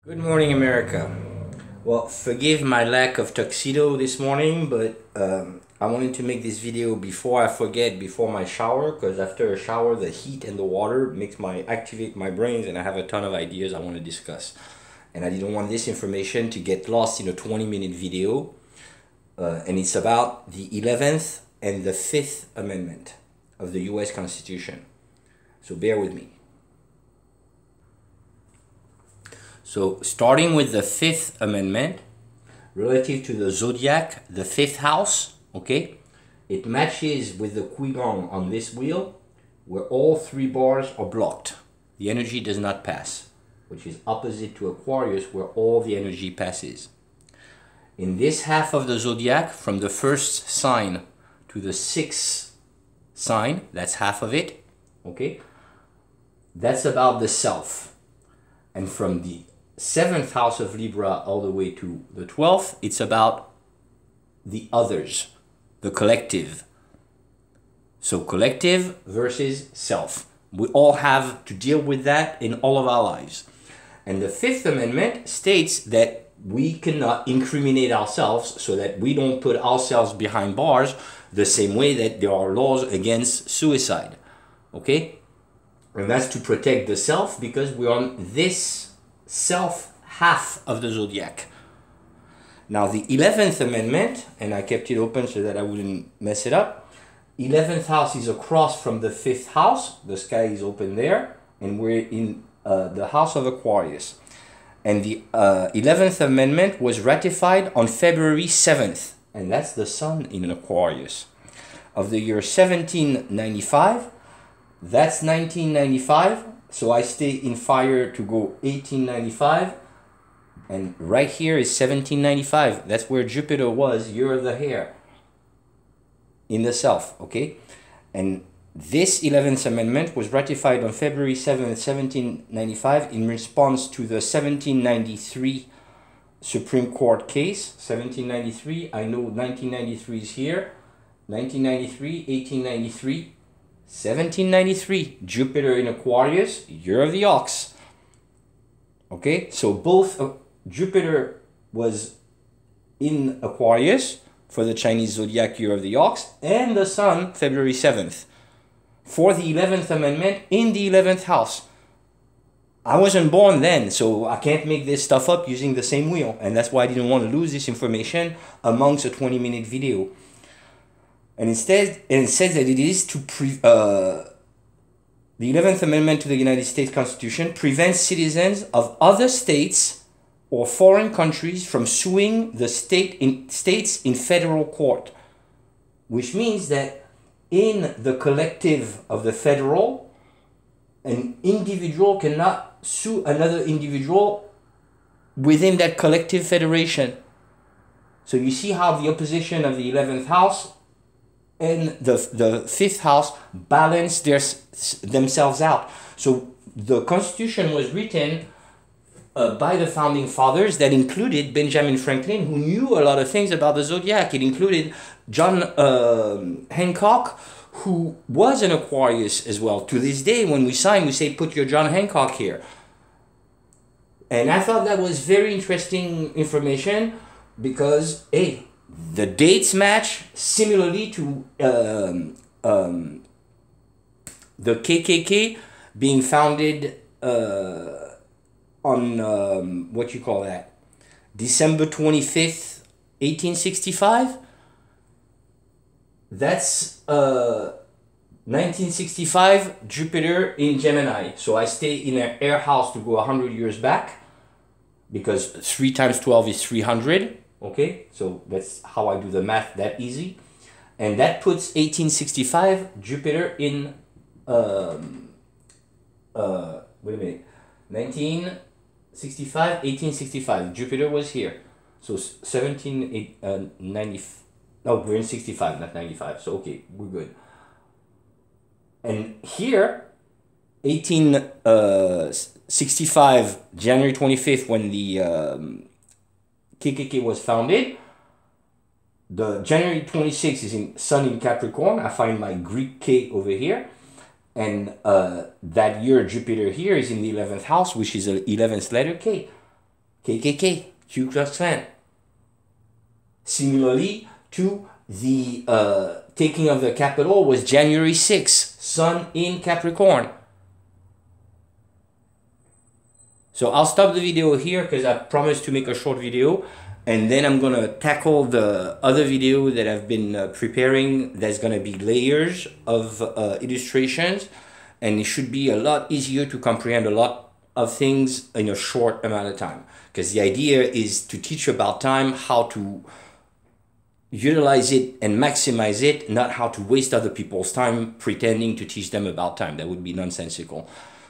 Good morning, America. Well, forgive my lack of tuxedo this morning, but I wanted to make this video before I forget, before my shower, because after a shower, the heat and the water activate my brains, and I have a ton of ideas I want to discuss. And I didn't want this information to get lost in a 20-minute video, and it's about the 11th and the 5th Amendment of the US Constitution. So bear with me. So starting with the 5th Amendment, relative to the zodiac, the 5th house, okay, it matches with the Qigong on this wheel, where all three bars are blocked. The energy does not pass, which is opposite to Aquarius, where all the energy passes. In this half of the zodiac, from the first sign to the 6th sign, that's half of it, okay, that's about the self. And from the 7th house of Libra all the way to the 12th, it's about the others, the collective. So collective versus self. We all have to deal with that in all of our lives. And the 5th Amendment states that we cannot incriminate ourselves, so that we don't put ourselves behind bars, the same way that there are laws against suicide. Okay? And that's to protect the self, because we're on this self half of the zodiac. Now the 11th Amendment, and I kept it open so that I wouldn't mess it up. 11th house is across from the 5th house. The sky is open there, and we're in the house of Aquarius. And the 11th Amendment was ratified on February 7th, and that's the sun in Aquarius, of the year 1795. That's 1995. So I stay in fire to go 1895, and right here is 1795. That's where Jupiter was, year of the hare, in the self, okay? And this 11th Amendment was ratified on February 7th, 1795 in response to the 1793 Supreme Court case. 1793, I know 1993 is here. 1993, 1893. 1793, Jupiter in Aquarius, year of the ox. Okay, so both Jupiter was in Aquarius for the Chinese zodiac year of the ox, and the sun, February 7th, for the 11th Amendment in the 11th house. I wasn't born then, so I can't make this stuff up using the same wheel, and that's why I didn't want to lose this information amongst a 20-minute video. And instead, it says that it is to the 11th Amendment to the United States Constitution prevents citizens of other states or foreign countries from suing the states in federal court, which means that in the collective of the federal, an individual cannot sue another individual within that collective federation. So you see how the opposition of the 11th house and the 5th house balance themselves out. So the Constitution was written by the founding fathers, that included Benjamin Franklin, who knew a lot of things about the zodiac. It included John Hancock, who was an Aquarius as well. To this day, when we sign, we say, put your John Hancock here. And I thought that was very interesting information, because, hey, the dates match similarly to the KKK being founded on what you call that, December 25th, 1865. That's 1965, Jupiter in Gemini. So I stay in an air house to go 100 years back, because 3 times 12 is 300. Okay, so that's how I do the math that easy. And that puts 1865 Jupiter in wait a minute, 1965, 1865, Jupiter was here. So 1790, no, we're in 65, not 95, so okay, we're good. And here, 1865, January 25th, when the KKK was founded, the January 26th is in Sun in Capricorn. I find my Greek K over here. And that year, Jupiter here is in the 11th house, which is the 11th letter K. KKK, Ku Klux Klan. Similarly to the taking of the Capitol was January 6th, Sun in Capricorn. So I'll stop the video here because I promised to make a short video, and then I'm gonna tackle the other video that I've been preparing. There's gonna be layers of illustrations, and it should be a lot easier to comprehend a lot of things in a short amount of time, because the idea is to teach about time, how to utilize it and maximize it, not how to waste other people's time pretending to teach them about time. That would be nonsensical.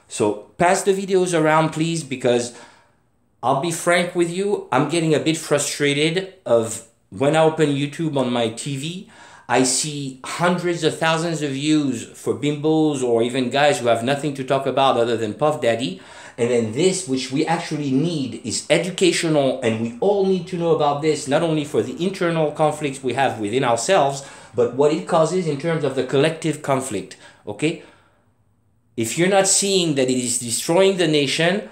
So pass the videos around, please, because I'll be frank with you, I'm getting a bit frustrated of when I open YouTube on my TV, I see hundreds of thousands of views for bimbos or even guys who have nothing to talk about other than Puff Daddy. And then this, which we actually need, is educational, and we all need to know about this, not only for the internal conflicts we have within ourselves, but what it causes in terms of the collective conflict, okay? If you're not seeing that it is destroying the nation,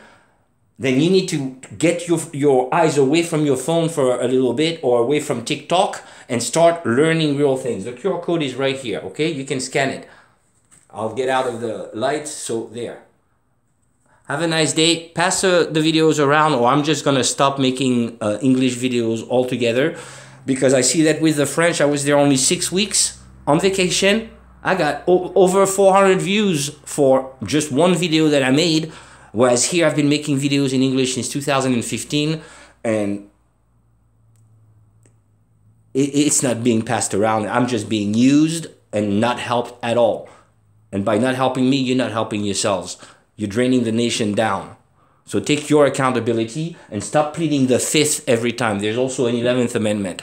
then you need to get your eyes away from your phone for a little bit, or away from TikTok, and start learning real things. The QR code is right here, okay? You can scan it. I'll get out of the lights, so there. Have a nice day. Pass the videos around, or I'm just gonna stop making English videos altogether, because I see that with the French, I was there only 6 weeks on vacation. I got over 400 views for just one video that I made, whereas here I've been making videos in English since 2015, and it's not being passed around. I'm just being used and not helped at all. And by not helping me, you're not helping yourselves. You're draining the nation down. So take your accountability and stop pleading the 5th every time. There's also an 11th Amendment.